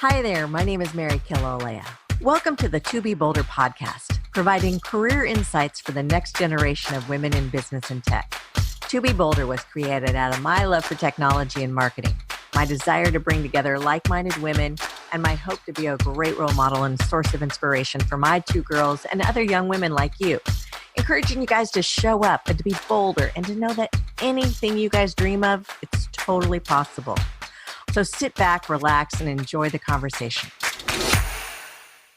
Hi there, my name is Mary Kilolea. Welcome to the To Be Bolder podcast, providing career insights for the next generation of women in business and tech. To Be Bolder was created out of my love for technology and marketing, my desire to bring together like-minded women, and my hope to be a great role model and source of inspiration for my two girls and other young women like you, encouraging you guys to show up and to be bolder and to know that anything you guys dream of, it's totally possible. So sit back, relax, and enjoy the conversation.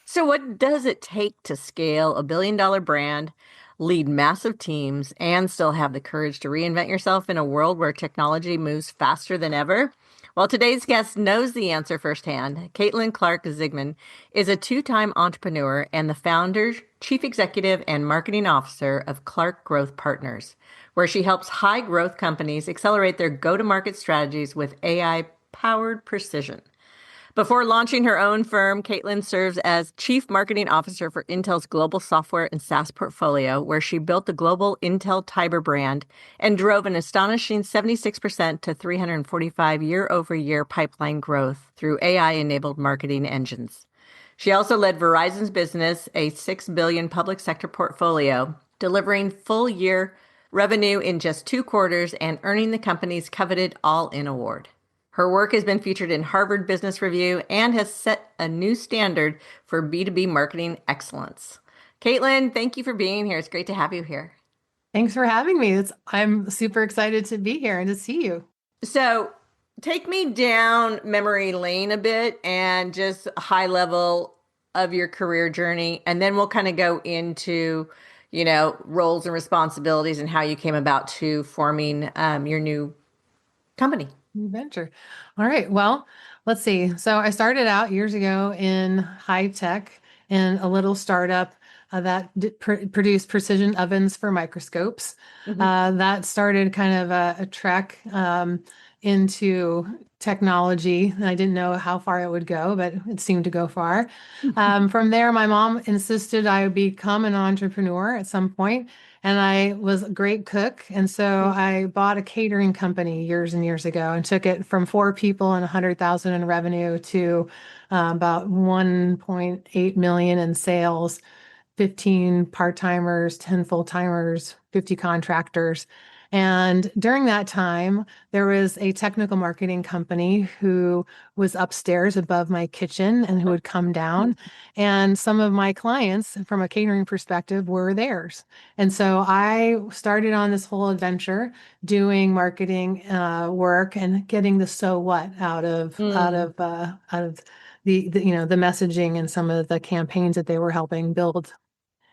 So what does it take to scale a billion-dollar brand, lead massive teams, and still have the courage to reinvent yourself in a world where technology moves faster than ever? Well, today's guest knows the answer firsthand. Caitlin Clark-Zigmond is a two-time entrepreneur and the founder, chief executive, and marketing officer of Clark Growth Partners, where she helps high-growth companies accelerate their go-to-market strategies with AI-powered precision. Before launching her own firm, Caitlin serves as Chief Marketing Officer for Intel's global software and SaaS portfolio, where she built the global Intel Tyber brand and drove an astonishing 76% to 345 year-over-year pipeline growth through AI-enabled marketing engines. She also led Verizon's business, a $6 billion public sector portfolio, delivering full-year revenue in just 2 quarters and earning the company's coveted All-In Award. Her work has been featured in Harvard Business Review and has set a new standard for B2B marketing excellence. Caitlin, thank you for being here. It's great to have you here. Thanks for having me. I'm super excited to be here and to see you. So take me down memory lane a bit and just a high level of your career journey. And then we'll kind of go into, roles and responsibilities and how you came about to forming your new company. Venture. All right. Well, let's see. So I started out years ago in high tech in a little startup that produced precision ovens for microscopes. That started kind of a trek into technology. I didn't know how far it would go, but it seemed to go far. From there, my mom insisted I become an entrepreneur at some point. And I was a great cook. And so I bought a catering company years and years ago and took it from 4 people and 100,000 in revenue to about 1.8 million in sales, 15 part-timers, 10 full-timers, 50 contractors. And during that time, there was a technical marketing company who was upstairs above my kitchen and who would come down. And some of my clients, from a catering perspective, were theirs. And so I started on this whole adventure doing marketing work and getting the so what out of the messaging and some of the campaigns that they were helping build.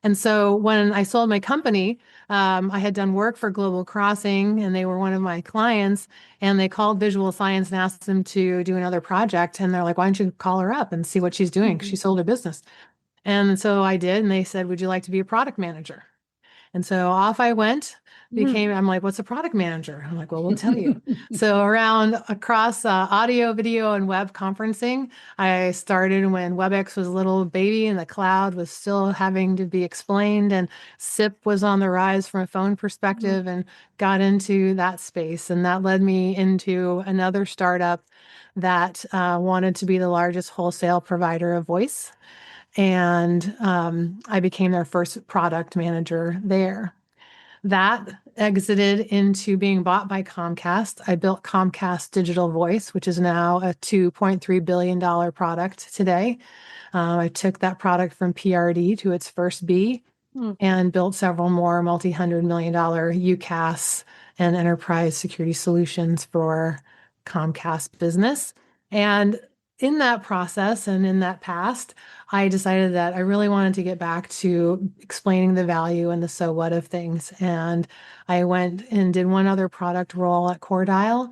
And so when I sold my company, I had done work for Global Crossing and they were one of my clients, and they called Visual Science and asked them to do another project. And they're like, why don't you call her up and see what she's doing? Because she sold her business. And so I did. And they said, would you like to be a product manager? And so off I went, I'm like, what's a product manager? I'm like, well, we'll tell you. So across audio, video, and web conferencing, I started when WebEx was a little baby and the cloud was still having to be explained, and SIP was on the rise from a phone perspective, and got into that space. And that led me into another startup that wanted to be the largest wholesale provider of voice. And I became their first product manager there. That exited into being bought by Comcast. I built Comcast Digital Voice, which is now a $2.3 billion product today. I took that product from PRD to its first B and built several more multi-$100 million UCaaS and enterprise security solutions for Comcast business. And in that process and in that past, I decided that I really wanted to get back to explaining the value and the so what of things. And I went and did one other product role at CoreDial,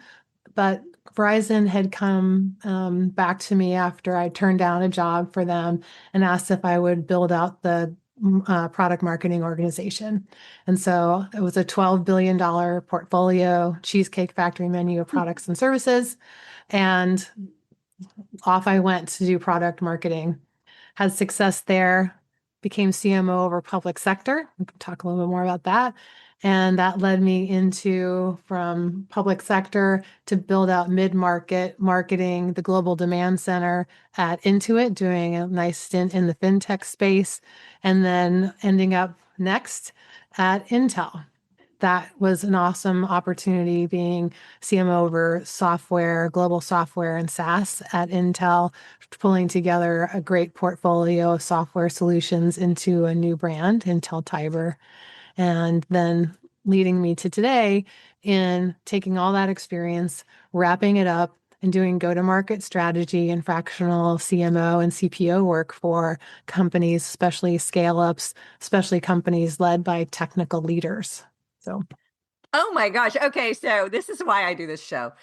but Verizon had come back to me after I turned down a job for them and asked if I would build out the product marketing organization. And so it was a $12 billion portfolio, Cheesecake Factory menu of products and services. And off I went to do product marketing. Had success there, became CMO over public sector. We can talk a little bit more about that. And that led me into from public sector to build out mid-market marketing, the global demand center at Intuit, doing a nice stint in the fintech space, and then ending up next at Intel. That was an awesome opportunity being CMO over software, global software and SaaS at Intel, pulling together a great portfolio of software solutions into a new brand, Intel Tyber, and then leading me to today in taking all that experience, wrapping it up, and doing go-to-market strategy and fractional CMO and CPO work for companies, especially scale-ups, especially companies led by technical leaders. So, Oh my gosh. Okay, so this is why I do this show.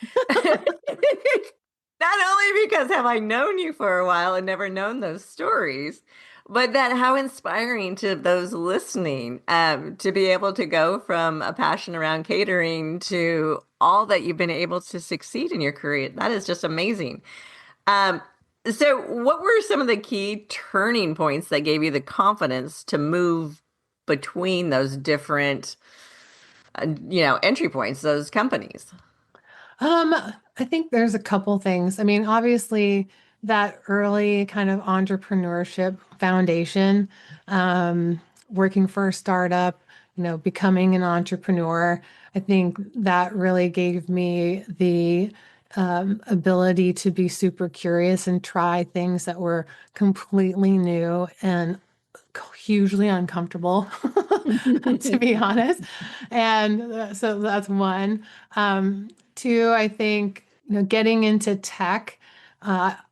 Not only because have I known you for a while and never known those stories, but that how inspiring to those listening, to be able to go from a passion around catering to all that you've been able to succeed in your career. That is just amazing. Um, so what were some of the key turning points that gave you the confidence to move between those different, entry points, those companies? I think there's a couple things. I mean, obviously, that early kind of entrepreneurship foundation, working for a startup, becoming an entrepreneur, I think that really gave me the ability to be super curious and try things that were completely new and hugely uncomfortable, to be honest. And so that's one. Two, I think, getting into tech.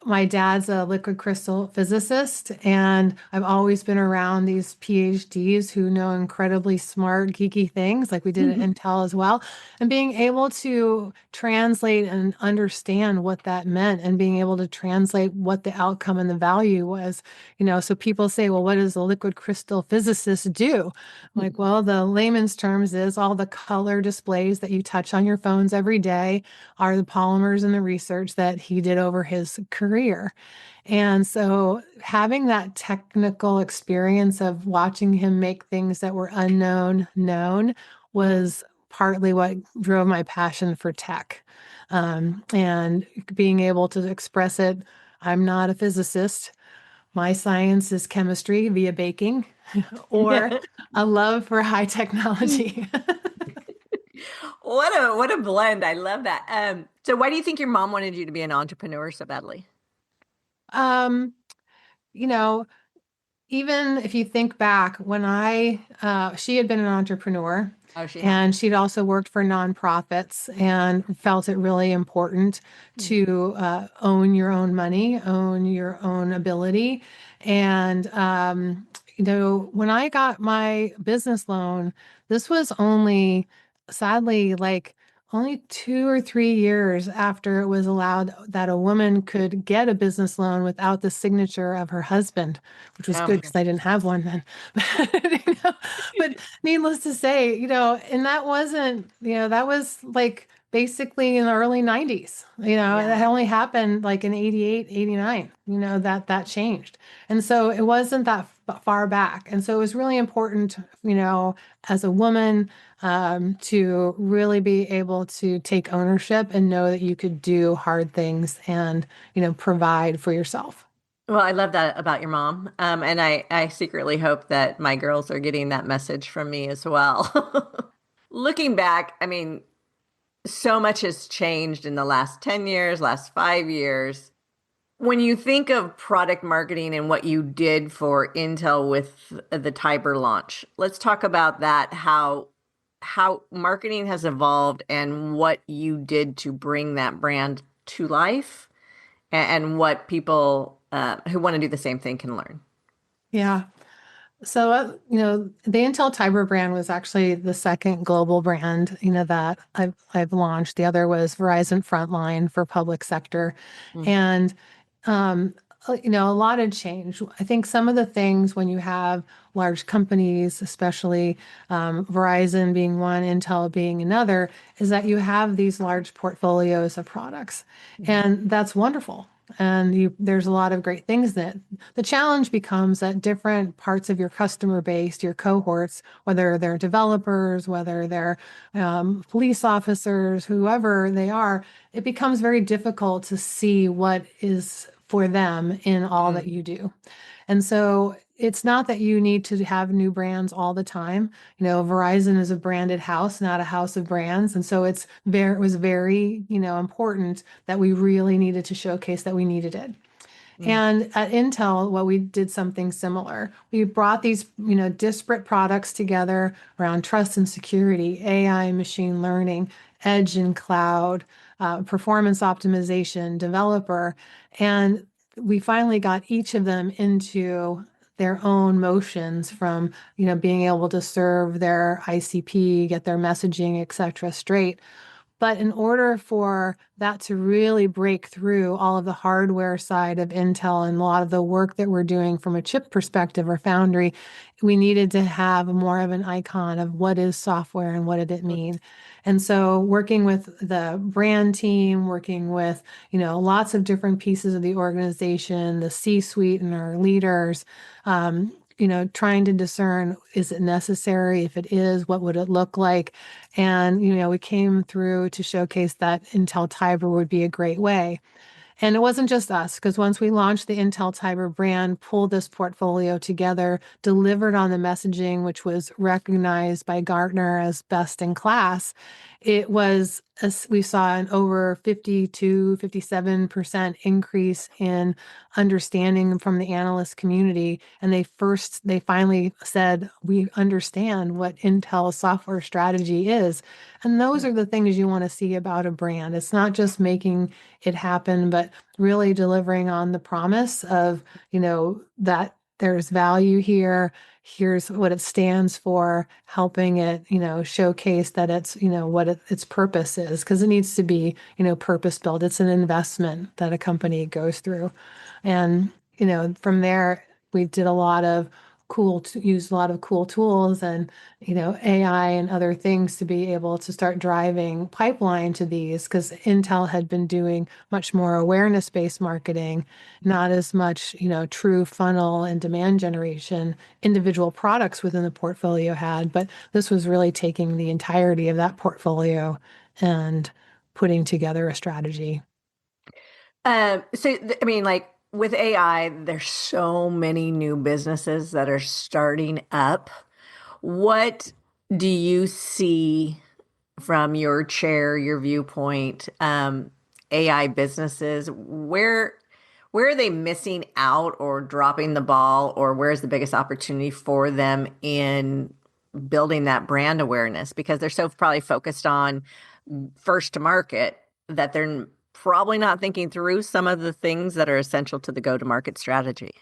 My dad's a liquid crystal physicist, and I've always been around these PhDs who know incredibly smart, geeky things, like we did at Intel as well. And being able to translate and understand what that meant, and being able to translate what the outcome and the value was. So people say, well, what does a liquid crystal physicist do? Like, well, the layman's terms is all the color displays that you touch on your phones every day are the polymers and the research that he did over his career. And so having that technical experience of watching him make things that were unknown known was partly what drove my passion for tech. And being able to express it. I'm not a physicist. My science is chemistry via baking or a love for high technology. What a blend. I love that. So why do you think your mom wanted you to be an entrepreneur so badly? um, you know, Even if you think back when she had been an entrepreneur Oh, she had. and she'd also worked for nonprofits and felt it really important to own your own money, own your own ability. And, when I got my business loan, this was only, sadly, like only 2 or 3 years after it was allowed that a woman could get a business loan without the signature of her husband, which was Oh good my because I didn't have one then. But needless to say, and that wasn't, that was like basically in the early 90s. Yeah. That only happened like in 88, 89, that changed. And so it wasn't that far back. And so it was really important, as a woman, to really be able to take ownership and know that you could do hard things and, provide for yourself. Well, I love that about your mom. And I secretly hope that my girls are getting that message from me as well. Looking back, I mean, so much has changed in the last 10 years, last 5 years. When you think of product marketing and what you did for Intel with the Tiber launch, let's talk about that, how marketing has evolved and what you did to bring that brand to life and what people who want to do the same thing can learn. Yeah. So, the Intel Tyber brand was actually the second global brand, that I've launched. The other was Verizon Frontline for public sector. Mm. And, a lot had changed. I think some of the things when you have large companies, especially Verizon being one, Intel being another, is that you have these large portfolios of products. And that's wonderful. and there's a lot of great things that the challenge becomes that different parts of your customer base, your cohorts, whether they're developers, whether they're police officers, whoever they are, it becomes very difficult to see what is for them in all that you do. And so it's not that you need to have new brands all the time. Verizon is a branded house, not a house of brands. And so it was very, important that we really needed to showcase that we needed it. Mm. And at Intel, we did something similar. We brought these, disparate products together around trust and security, AI, machine learning, edge and cloud, performance optimization, developer, and we finally got each of them into their own motions from, being able to serve their ICP, get their messaging, et cetera, straight. But in order for that to really break through all of the hardware side of Intel and a lot of the work that we're doing from a chip perspective or foundry, we needed to have more of an icon of what is software and what did it mean. And so working with the brand team, working with, lots of different pieces of the organization, the C-suite and our leaders, trying to discern, is it necessary? If it is, what would it look like? And, we came through to showcase that Intel Tyber would be a great way. And it wasn't just us, because once we launched the Intel Tyber brand, pulled this portfolio together, delivered on the messaging, which was recognized by Gartner as best in class, we saw an over 57% increase in understanding from the analyst community. And they finally said, we understand what Intel's software strategy is. And those are the things you want to see about a brand. It's not just making it happen, but really delivering on the promise of, that there's value here. Here's what it stands for, helping it, showcase that it's, what its purpose is, because it needs to be, purpose built. It's an investment that a company goes through. And, from there, we did a lot of used a lot of cool tools and, AI and other things to be able to start driving pipeline to these, because Intel had been doing much more awareness-based marketing, not as much, true funnel and demand generation individual products within the portfolio had, but this was really taking the entirety of that portfolio and putting together a strategy. I mean, like with AI, there's so many new businesses that are starting up. What do you see from your chair, your viewpoint, AI businesses? Where are they missing out or dropping the ball, or where's the biggest opportunity for them in building that brand awareness? Because they're so probably focused on first to market that they're probably not thinking through some of the things that are essential to the go-to-market strategy.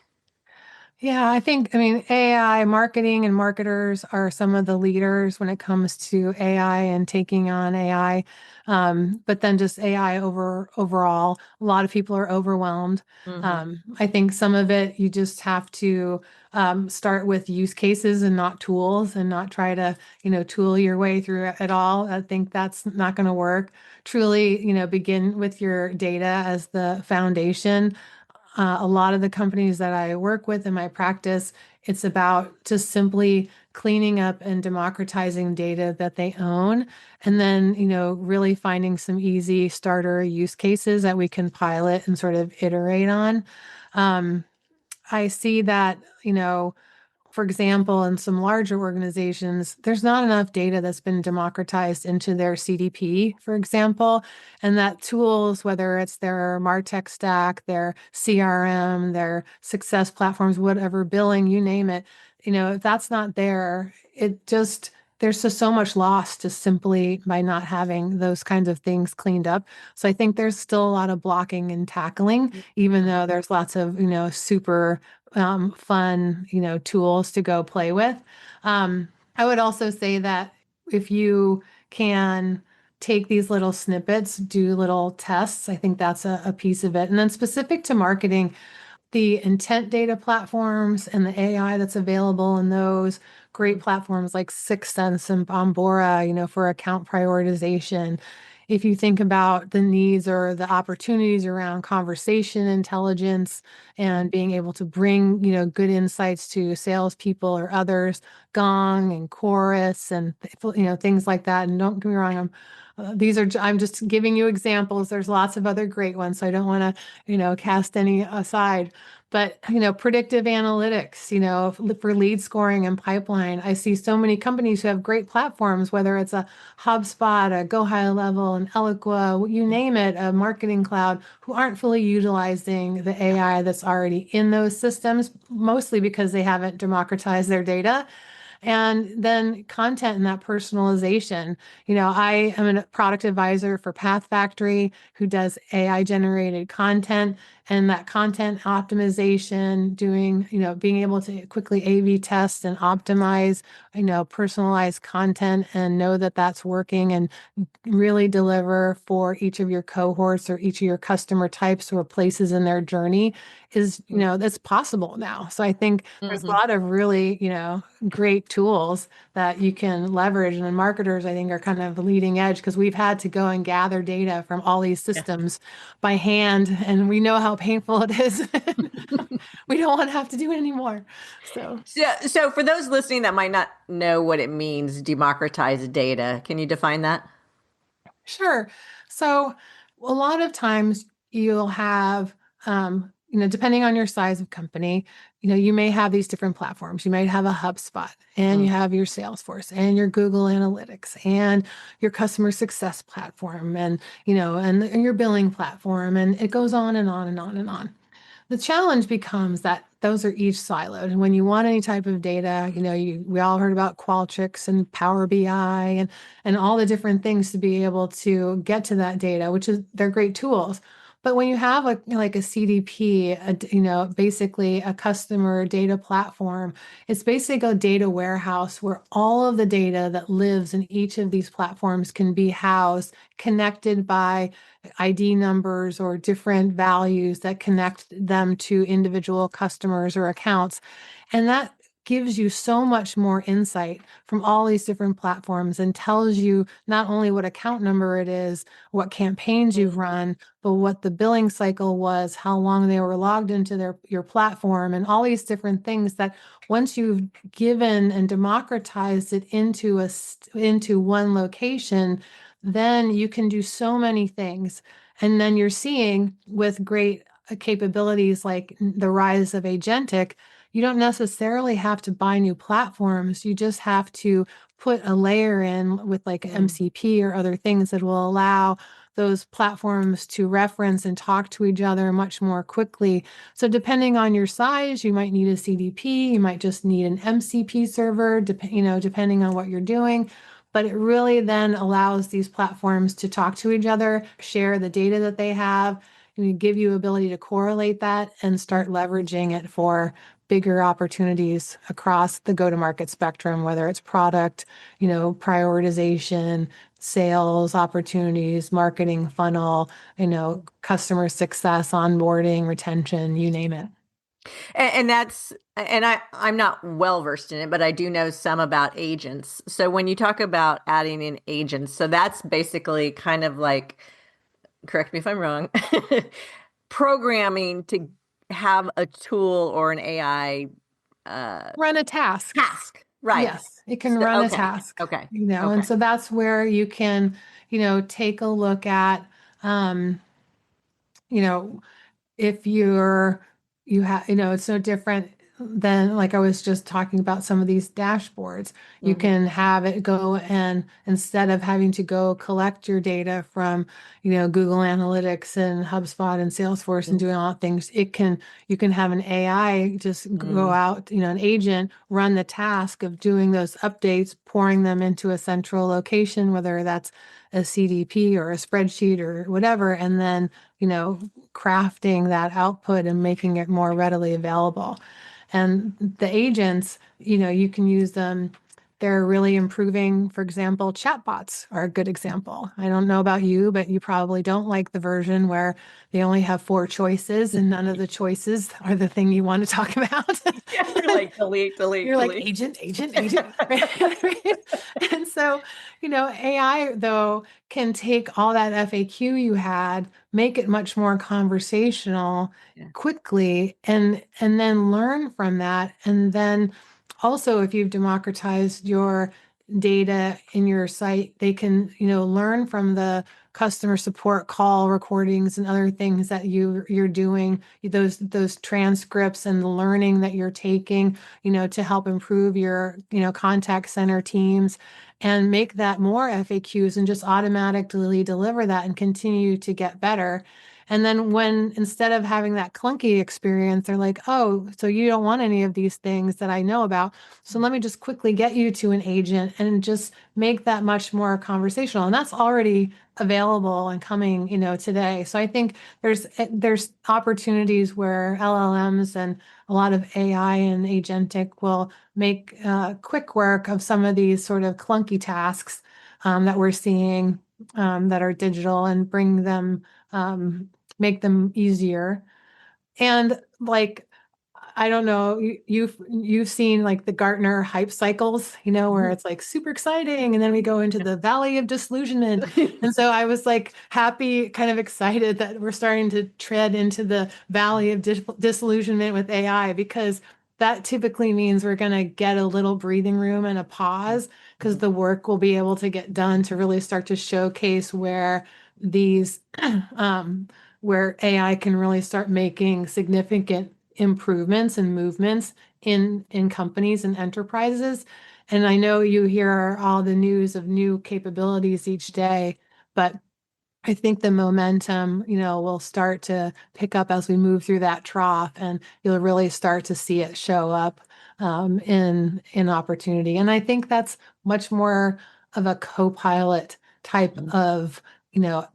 Yeah, I mean, AI marketing and marketers are some of the leaders when it comes to AI and taking on AI. But then just AI overall, a lot of people are overwhelmed. Mhm. I think some of it you just have to start with use cases and not tools, and not try to, tool your way through it at all. I think that's not going to work. Truly, begin with your data as the foundation. A lot of the companies that I work with in my practice, it's about just simply cleaning up and democratizing data that they own. And then, really finding some easy starter use cases that we can pilot and sort of iterate on. Um, I see that, for example, in some larger organizations, there's not enough data that's been democratized into their CDP, for example, and that tools, whether it's their MarTech stack, their CRM, their success platforms, whatever, billing, you name it, if that's not there, there's just so much lost just simply by not having those kinds of things cleaned up. So I think there's still a lot of blocking and tackling, even though there's lots of, super fun, tools to go play with. I would also say that if you can take these little snippets, do little tests, I think that's a piece of it. And then specific to marketing, the intent data platforms and the AI that's available in those great platforms like Sixth Sense and Bombora, for account prioritization. if you think about the needs or the opportunities around conversation intelligence and being able to bring, good insights to salespeople or others, Gong and Chorus and, things like that. And don't get me wrong, I'm just giving you examples. There's lots of other great ones, so I don't want to, cast any aside. But, predictive analytics, for lead scoring and pipeline, I see so many companies who have great platforms, whether it's a HubSpot, a Go High Level, an Eloqua, you name it, a marketing cloud, who aren't fully utilizing the AI that's already in those systems, mostly because they haven't democratized their data. And then content and that personalization. I am a product advisor for Path Factory, who does AI generated content, and that content optimization, doing, being able to quickly A/B test and optimize, personalized content and know that that's working and really deliver for each of your cohorts or each of your customer types or places in their journey is, that's possible now. So I think there's a lot of really, great tools that you can leverage. And marketers, I think, are kind of the leading edge because we've had to go and gather data from all these systems by hand, and we know how painful it is. We don't want to have to do it anymore. So for those listening that might not know what it means, democratize data, can you define that? Sure. So a lot of times you'll have, depending on your size of company, you may have these different platforms. You might have a HubSpot, and you have your Salesforce and your Google Analytics and your customer success platform, and, and your billing platform, and it goes on and on and on and on. The challenge becomes that those are each siloed. And when you want any type of data, we all heard about Qualtrics and Power BI and all the different things to be able to get to that data, they're great tools. But when you have like a CDP, basically a customer data platform, it's basically a data warehouse where all of the data that lives in each of these platforms can be housed, connected by ID numbers or different values that connect them to individual customers or accounts. And that gives you so much more insight from all these different platforms and tells you not only what account number it is, what campaigns you've run, but what the billing cycle was, how long they were logged into your platform, and all these different things that once you've given and democratized it into one location, then you can do so many things. And then you're seeing with great capabilities like the rise of agentic, you don't necessarily have to buy new platforms. You just have to put a layer in with like MCP or other things that will allow those platforms to reference and talk to each other much more quickly. So depending on your size, you might need a CDP, you might just need an MCP server, depending on what you're doing. But it really then allows these platforms to talk to each other, share the data that they have, and give you ability to correlate that and start leveraging it for bigger opportunities across the go-to-market spectrum, whether it's product, prioritization, sales opportunities, marketing funnel, customer success, onboarding, retention, you name it. I'm not well versed in it, but I do know some about agents. So when you talk about adding in agents, so that's basically kind of like, correct me if I'm wrong, programming to have a tool or an AI run a task. Right. Yes, it can run a task. Okay. And so that's where you can, take a look at, if you have, it's no different than like I was just talking about some of these dashboards. You can have it go, and instead of having to go collect your data from, Google Analytics and HubSpot and Salesforce and doing all things, you can have an AI just go out, an agent run the task of doing those updates, pouring them into a central location, whether that's a CDP or a spreadsheet or whatever, and then, crafting that output and making it more readily available. And the agents, you can use them they're really improving. For example, chatbots are a good example. I don't know about you, but you probably don't like the version where they only have four choices and none of the choices are the thing you want to talk about. Yeah, you're like delete, delete, You're like delete. agent, right? And so, AI though can take all that FAQ you had, make it much more conversational Yeah. quickly, and then learn from that. And then also, if you've democratized your data in your site, they can, learn from the customer support call recordings and other things that you're doing, those transcripts and the learning that you're taking, to help improve your, contact center teams and make that more FAQs and just automatically deliver that and continue to get better. And then when instead of having that clunky experience, they're like, oh, so you don't want any of these things that I know about. So let me just quickly get you to an agent and just make that much more conversational. And that's already available and coming, today. So I think there's opportunities where LLMs and a lot of AI and agentic will make quick work of some of these sort of clunky tasks that we're seeing that are digital and bring them make them easier. And like, I don't know, you've seen like the Gartner hype cycles, where it's like super exciting, and then we go into the valley of disillusionment. And so I was like happy, kind of excited that we're starting to tread into the valley of disillusionment with AI, because that typically means we're going to get a little breathing room and a pause, because the work will be able to get done to really start to showcase where these where AI can really start making significant improvements and movements in companies and enterprises. And I know you hear all the news of new capabilities each day, but I think the momentum, will start to pick up as we move through that trough, and you'll really start to see it show up in opportunity. And I think that's much more of a co-pilot type of,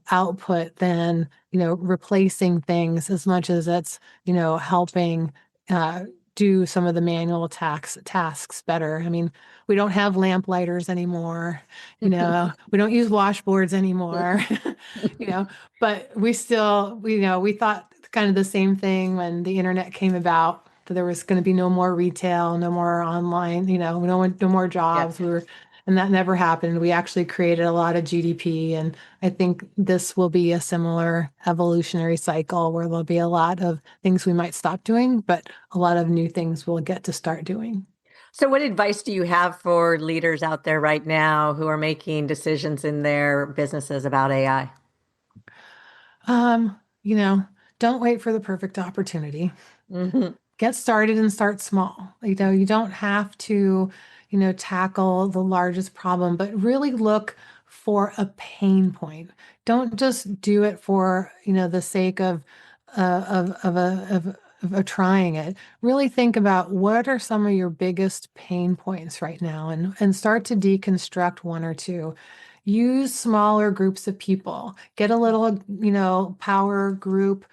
output than, replacing things as much as it's, helping uh, do some of the manual tasks better. I mean, we don't have lamplighters anymore. We don't use washboards anymore. you know, but we still, we thought kind of the same thing when the internet came about, that there was going to be no more retail, no more online, no more Yeah. jobs. And that never happened. We actually created a lot of GDP. And I think this will be a similar evolutionary cycle where there'll be a lot of things we might stop doing, but a lot of new things we'll get to start doing. So what advice do you have for leaders out there right now who are making decisions in their businesses about AI? Um, you know, don't wait for the perfect opportunity. Hmm. Get started and start small. You don't have to, tackle the largest problem, but really look for a pain point. Don't just do it for, the sake of trying it. Really think about what are some of your biggest pain points right now, and start to deconstruct one or two. Use smaller groups of people. Get a little, power group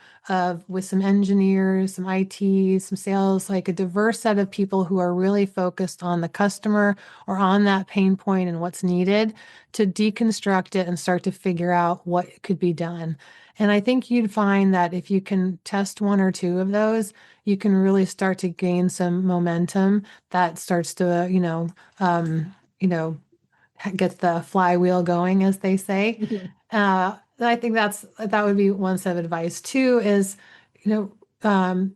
with some engineers, some IT, some sales, like a diverse set of people who are really focused on the customer or on that pain point and what's needed, to deconstruct it and start to figure out what could be done. And I think you'd find that if you can test one or two of those, you can really start to gain some momentum that starts to, get the flywheel going, as they say. I think that would be one set of advice. Two is, you um,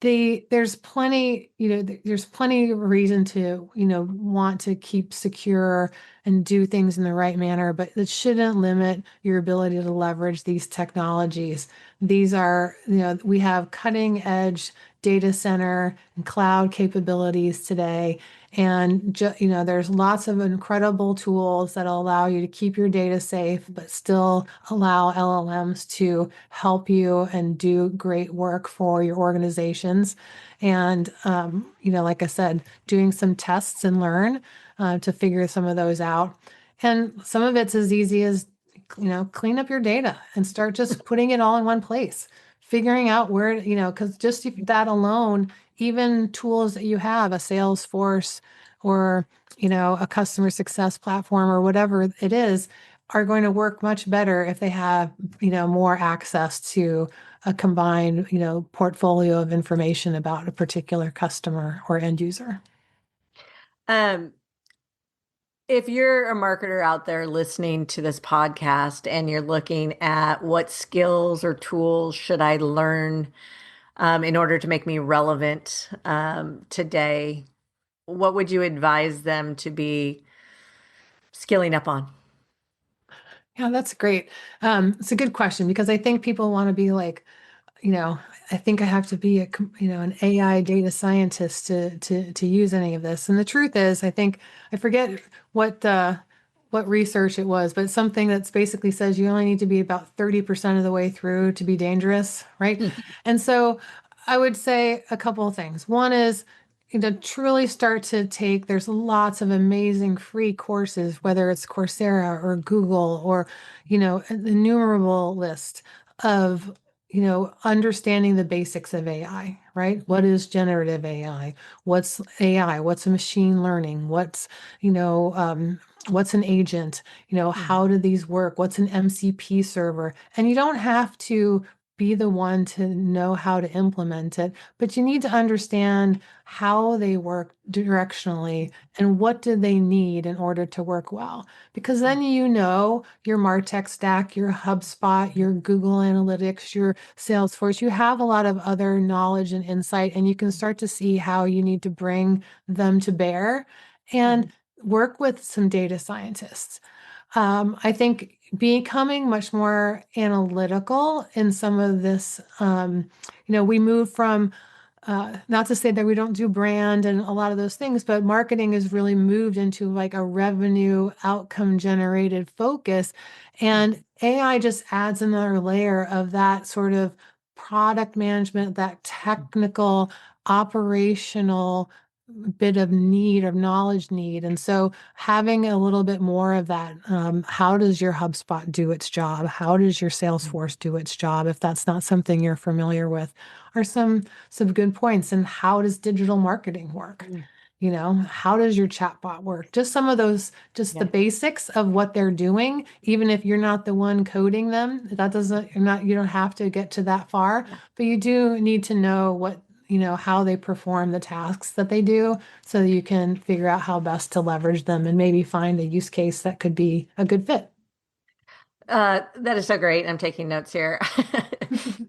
there's plenty of reason to, want to keep secure and do things in the right manner, but it shouldn't limit your ability to leverage these technologies. These are, we have cutting edge data center and cloud capabilities today. And there's lots of incredible tools that allow you to keep your data safe, but still allow LLMs to help you and do great work for your organizations. And like I said, doing some tests and learn to figure some of those out. And some of it's as easy as clean up your data and start just putting it all in one place, figuring out where, because just that alone, even tools that you have, a Salesforce or, a customer success platform or whatever it is, are going to work much better if they have, more access to a combined, portfolio of information about a particular customer or end user. Um, if you're a marketer out there listening to this podcast and you're looking at what skills or tools should I learn in order to make me relevant today, what would you advise them to be skilling up on? Yeah, that's great. It's a good question because I think people want to be like, you know, I think I have to be an AI data scientist to use any of this. And the truth is, I think I forget what research it was, but something that's basically says you only need to be about 30% of the way through to be dangerous, right? And so I would say a couple of things. One is, truly start to take, there's lots of amazing free courses, whether it's Coursera or Google or, an innumerable list of understanding the basics of AI, right? What is generative AI? What's AI? What's a machine learning? What's an agent? How do these work? What's an MCP server? And you don't have to be the one to know how to implement it, but you need to understand how they work directionally and what do they need in order to work well. Because then your MarTech stack, your HubSpot, your Google Analytics, your Salesforce, you have a lot of other knowledge and insight, and you can start to see how you need to bring them to bear and work with some data scientists. I think becoming much more analytical in some of this, we move from not to say that we don't do brand and a lot of those things, but marketing is really moved into like a revenue outcome generated focus. And AI just adds another layer of that sort of product management, that technical, operational bit of need of knowledge need. And so having a little bit more of that, how does your HubSpot do its job? How does your Salesforce do its job? If that's not something you're familiar with, are some good points. And how does digital marketing work? How does your chatbot work? Just some of those, just the basics of what they're doing, even if you're not the one coding them, you don't have to get to that far, but you do need to know how they perform the tasks that they do so that you can figure out how best to leverage them and maybe find a use case that could be a good fit. That is so great. I'm taking notes here.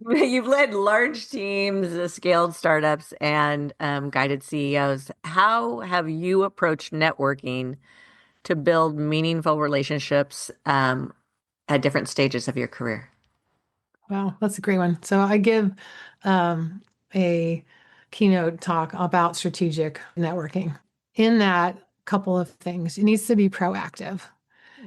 You've led large teams, scaled startups, and guided CEOs. How have you approached networking to build meaningful relationships at different stages of your career? Wow, that's a great one. So I give a keynote talk about strategic networking. In that, couple of things. It needs to be proactive.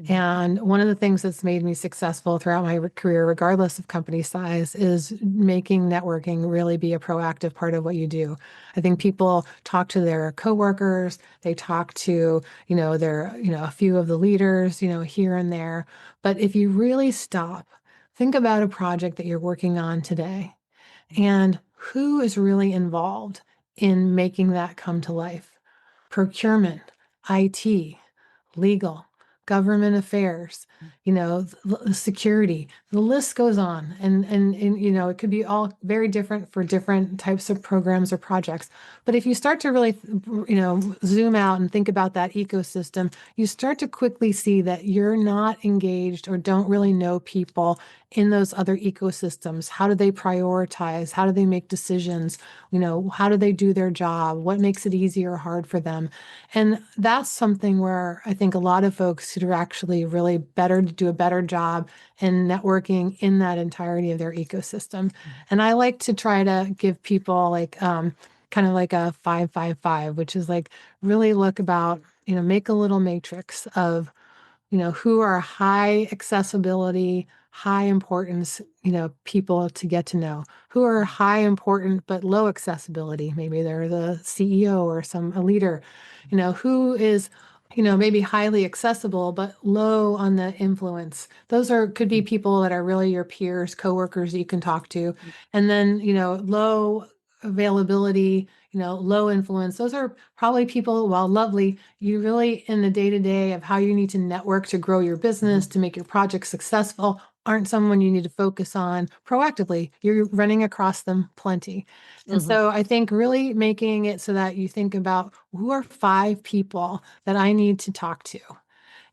And one of the things that's made me successful throughout my career, regardless of company size, is making networking really be a proactive part of what you do. I think people talk to their coworkers, they talk to, a few of the leaders, here and there. But if you really stop, think about a project that you're working on today and who is really involved in making that come to life. Procurement, IT, legal, government affairs, security. The list goes on, and it could be all very different for different types of programs or projects. But if you start to really, zoom out and think about that ecosystem, you start to quickly see that you're not engaged or don't really know people in those other ecosystems. How do they prioritize? How do they make decisions? How do they do their job? What makes it easy or hard for them? And that's something where I think a lot of folks who are actually really better to do a better job in networking in that entirety of their ecosystem. And I like to try to give people like kind of like a 5-5-5, which is like really look about, make a little matrix of who are high accessibility, high importance, people to get to know, who are high important but low accessibility. Maybe they're the CEO or a leader, who is, maybe highly accessible but low on the influence. Could be people that are really your peers, coworkers that you can talk to. And then, low availability, low influence. Those are probably people, while lovely, you really in the day-to-day of how you need to network to grow your business, to make your project successful, aren't someone you need to focus on proactively. You're running across them plenty. And so I think really making it so that you think about who are 5 people that I need to talk to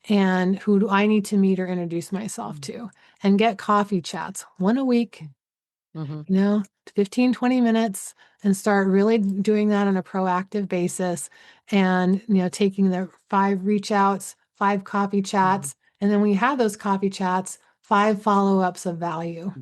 and who do I need to meet or introduce myself to, and get coffee chats 1 a week, Mm-hmm. 15, 20 minutes, and start really doing that on a proactive basis. And, taking the 5 reach outs, 5 coffee chats. And then when you have those coffee chats, 5 follow-ups of value.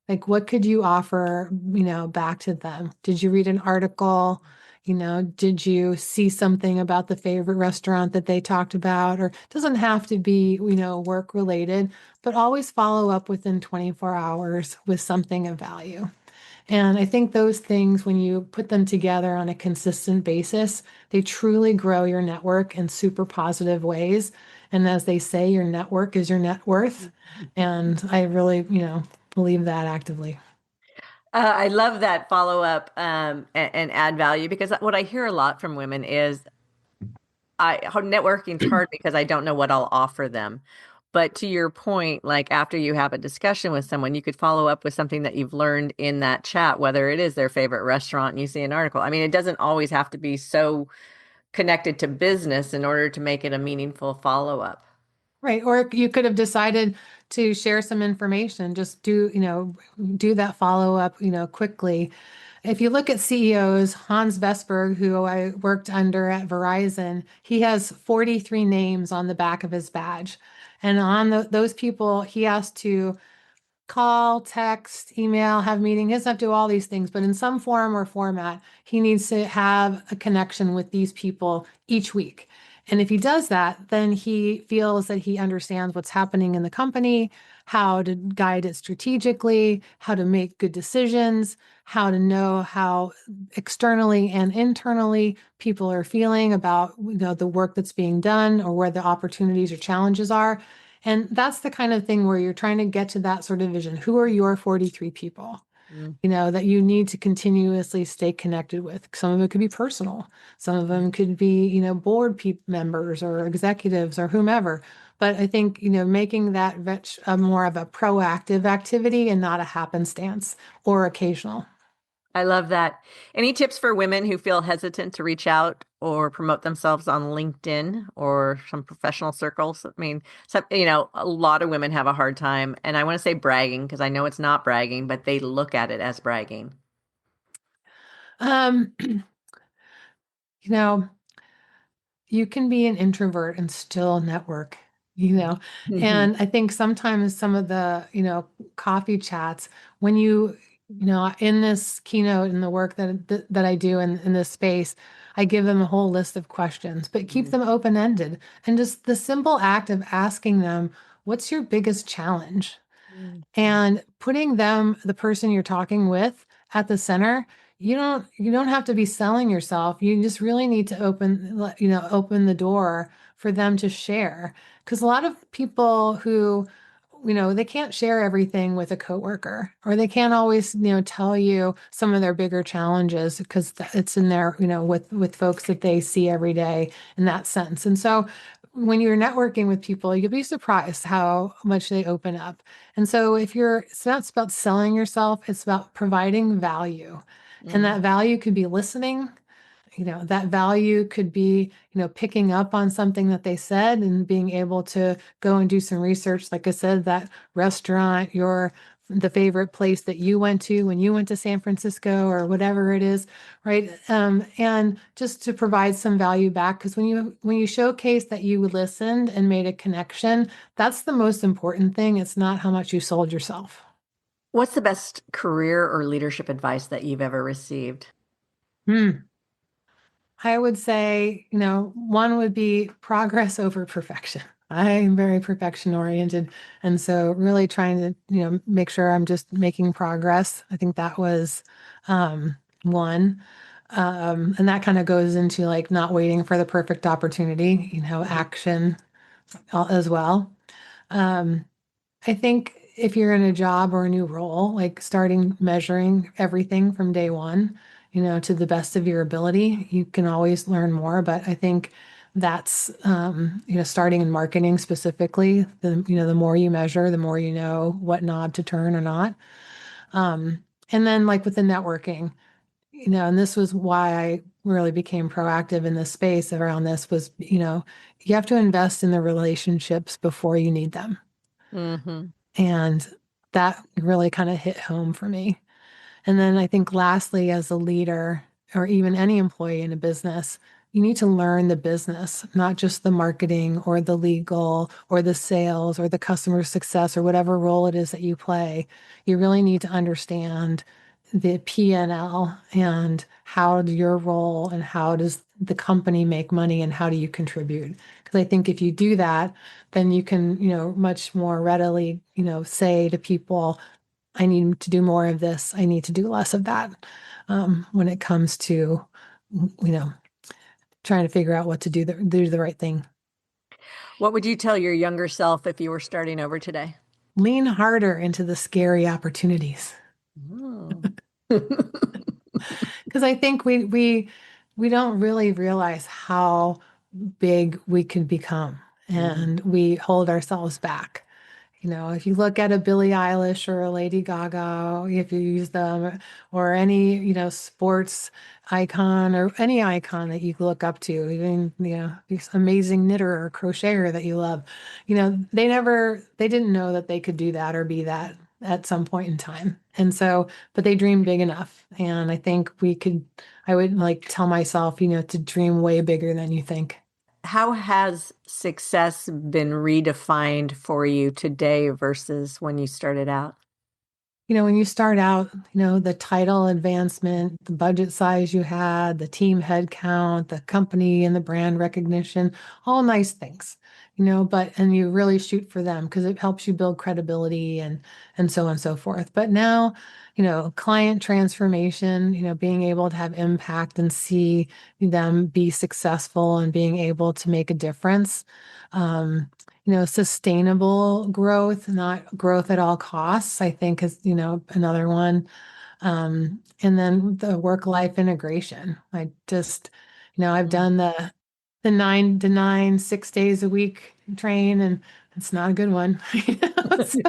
Like, what could you offer, back to them? Did you read an article? Did you see something about the favorite restaurant that they talked about? Or it doesn't have to be, work related, but always follow up within 24 hours with something of value. And I think those things, when you put them together on a consistent basis, they truly grow your network in super positive ways. And as they say, your network is your net worth. And I really, believe that actively. I love that follow up and add value, because what I hear a lot from women is networking's hard because I don't know what I'll offer them. But to your point, like after you have a discussion with someone, you could follow up with something that you've learned in that chat, whether it is their favorite restaurant and you see an article. I mean, it doesn't always have to be so connected to business in order to make it a meaningful follow up. Right. Or you could have decided to share some information, just do that follow up, quickly. If you look at CEOs, Hans Vesberg, who I worked under at Verizon, he has 43 names on the back of his badge. And on those people, he has to call, text, email, have meeting. He doesn't have to do all these things, but in some form or format, he needs to have a connection with these people each week. And if he does that, then he feels that he understands what's happening in the company, how to guide it strategically, how to make good decisions, how to know how externally and internally people are feeling about the work that's being done or where the opportunities or challenges are. And that's the kind of thing where you're trying to get to that sort of vision. Who are your 43 people, Mm. that you need to continuously stay connected with? Some of it could be personal. Some of them could be, board members or executives or whomever. But I think, making that more of a proactive activity and not a happenstance or occasional. I love that. Any tips for women who feel hesitant to reach out or promote themselves on LinkedIn or some professional circles? I mean, a lot of women have a hard time, and I want to say bragging because I know it's not bragging, but they look at it as bragging. You know, you can be an introvert and still network, Mhm. and I think sometimes some of the, coffee chats, when in this keynote in the work that I do in this space, I give them a whole list of questions, but keep them open-ended. And just the simple act of asking them, what's your biggest challenge? And putting the person you're talking with at the center, you don't have to be selling yourself. You just really need to open the door for them to share. Because a lot of people who, they can't share everything with a coworker, or they can't always, tell you some of their bigger challenges because it's in there, with folks that they see every day in that sense. And so when you're networking with people, you'll be surprised how much they open up. And so it's not about selling yourself, it's about providing value. And Mm. that value could be listening. That value could be, picking up on something that they said and being able to go and do some research. Like I said, that restaurant, the favorite place that you went to when you went to San Francisco or whatever it is, right? And just to provide some value back, because when you showcase that you listened and made a connection, that's the most important thing. It's not how much you sold yourself. What's the best career or leadership advice that you've ever received? Hmm. I would say, one would be progress over perfection. I'm very perfection oriented. And so really trying to, make sure I'm just making progress. I think that was one. And that kind of goes into like not waiting for the perfect opportunity, action as well. Um, I think if you're in a job or a new role, like starting measuring everything from day one, to the best of your ability. You can always learn more, but I think that's, starting in marketing specifically, the more you measure, the more you know what knob to turn or not. And then like with the networking, and this was why I really became proactive in this space around this was, you have to invest in the relationships before you need them. Mm-hmm. And that really kind of hit home for me. And then I think lastly, as a leader or even any employee in a business, you need to learn the business, not just the marketing or the legal or the sales or the customer success or whatever role it is that you play. You really need to understand the P&L and how your role and how does the company make money and how do you contribute? Because I think if you do that, then you can, much more readily, say to people, I need to do more of this. I need to do less of that. When it comes to, trying to figure out what to do, do the right thing. What would you tell your younger self if you were starting over today? Lean harder into the scary opportunities. Oh. Because I think we don't really realize how big we can become, and we hold ourselves back. If you look at a Billie Eilish or a Lady Gaga, if you use them, or any, sports icon or any icon that you look up to, even, this amazing knitter or crocheter that you love, they didn't know that they could do that or be that at some point in time. And so, but they dreamed big enough. And I think I would like tell myself, to dream way bigger than you think. How has success been redefined for you today versus when you started out? When you start out, the title advancement, the budget size you had, the team head count, the company and the brand recognition, all nice things, and you really shoot for them because it helps you build credibility and so on and so forth. But now, client transformation, being able to have impact and see them be successful and being able to make a difference. Sustainable growth, not growth at all costs, I think is, another one. And then the work-life integration. I just, I've done the 9 to 9, 6 days a week train, and it's not a good one. So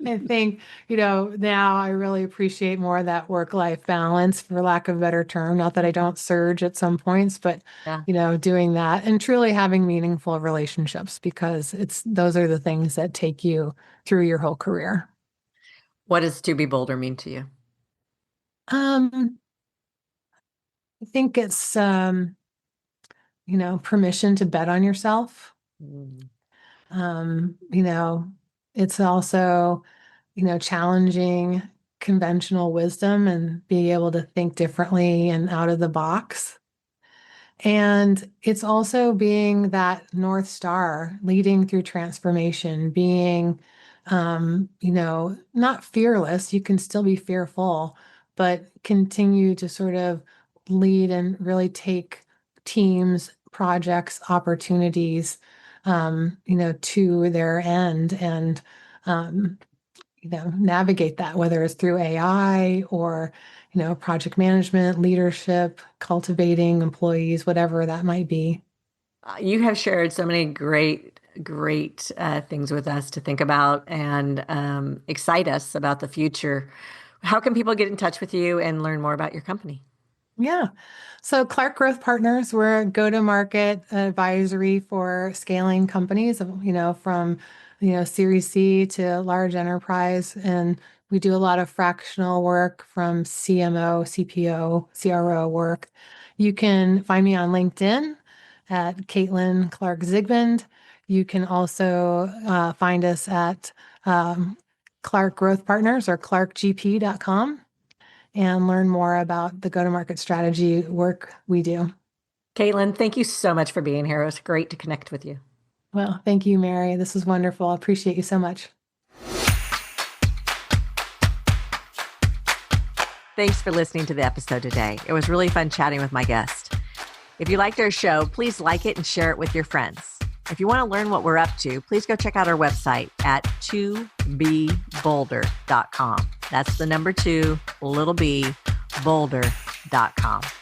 I think, now I really appreciate more of that work-life balance, for lack of a better term. Not that I don't surge at some points, but, Yeah. Doing that and truly having meaningful relationships, because those are the things that take you through your whole career. What does to be bolder mean to you? I think it's, permission to bet on yourself. Mm. It's also, challenging conventional wisdom and being able to think differently and out of the box. And it's also being that North Star, leading through transformation, being, not fearless. You can still be fearful, but continue to sort of lead and really take teams, projects, opportunities, to their end and, navigate that, whether it's through AI or, project management, leadership, cultivating employees, whatever that might be. You have shared so many great things with us to think about and excite us about the future. How can people get in touch with you and learn more about your company? Yeah. So Clark Growth Partners, we're a go-to-market advisory for scaling companies, from, Series C to large enterprise. And we do a lot of fractional work from CMO, CPO, CRO work. You can find me on LinkedIn at Caitlin Clark-Zigmond. You can also find us at Clark Growth Partners or clarkgp.com. and learn more about the go-to-market strategy work we do. Caitlin, thank you so much for being here. It was great to connect with you. Well, thank you, Mary. This was wonderful. I appreciate you so much. Thanks for listening to the episode today. It was really fun chatting with my guest. If you liked our show, please like it and share it with your friends. If you want to learn what we're up to, please go check out our website at 2bbolder.com. That's the number 2, little b, bolder.com. Comcast.com.